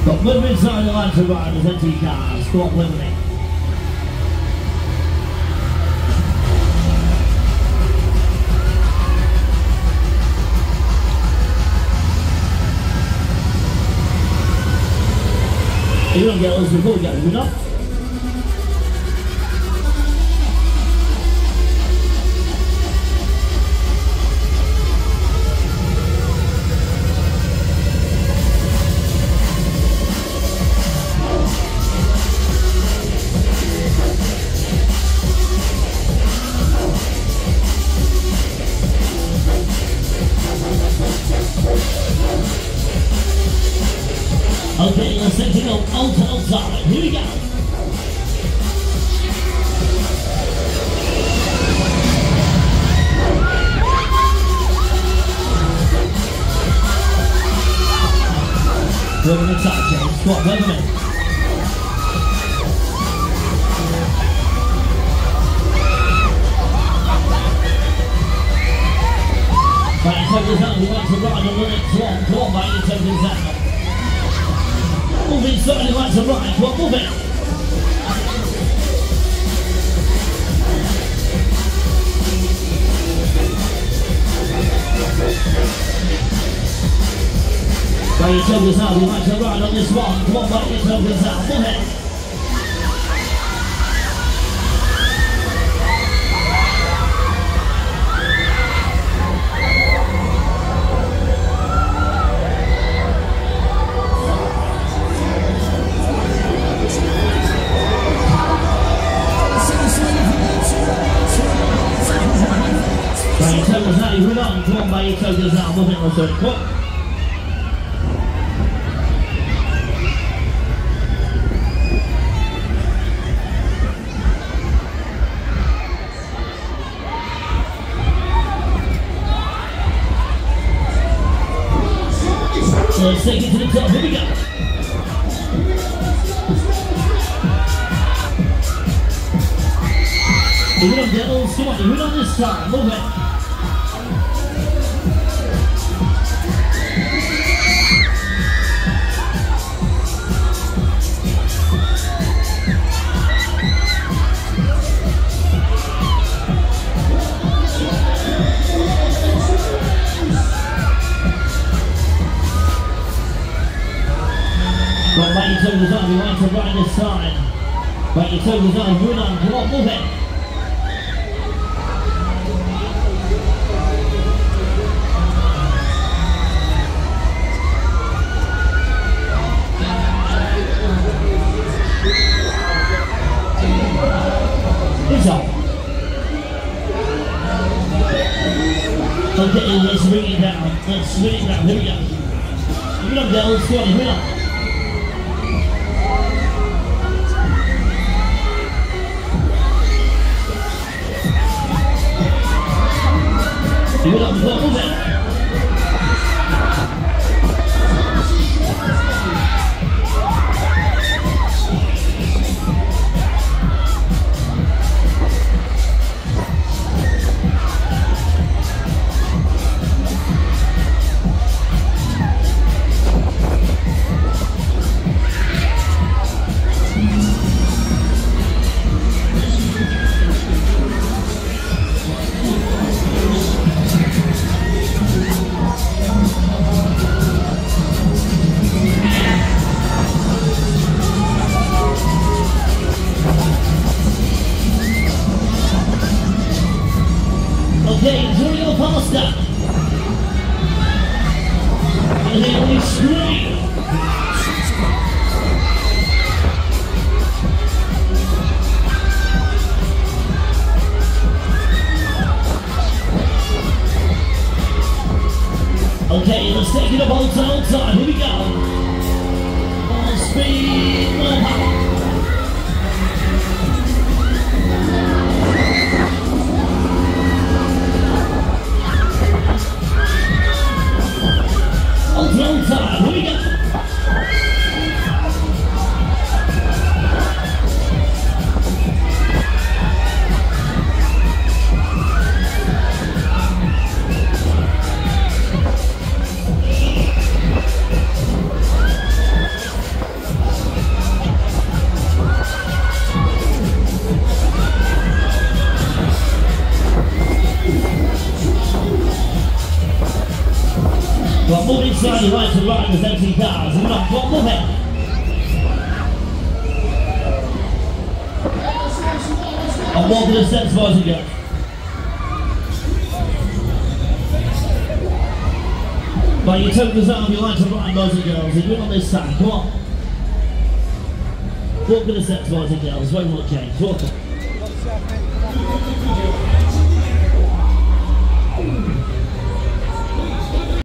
Got movement inside the line to ride as empty cars. Go on with me. You don't get those before we go, you know? Okay, let's take it on outside. Here we go. We're going to touch it. Squat, wait a minute. Right, take this out. We want to ride on the next one. Come on, mate, take this out. Moving slightly right to right, well, move it. Right, your shoulders out, we right to right on this one. Come on, right, your shoulders out, move it. Come on, mate, take this out, move it, let's do it. Come on. So let's take it to the top, here we go. Move it up, devils, come on, move it on this side, move it. Right, bite your toes on, we want to right this side. Bite your toes on, move on, come on, move it. Good job. Okay, let's bring it down. Let's bring it down, here we go. Move it up, girls, come on, move it up. Give it up, move it. Okay, enjoy your pasta. And then we scream. Okay, let's take it up outside. Here we go. More speed, more power. Outside, here we go. slightly right to right as empty cars. And not what move it. And walk to the steps, boys and girls. But you took this arm, you like to right, boys and girls. And you're on this side, come on. Walk to the steps, boys and girls. Won't change. Walk it.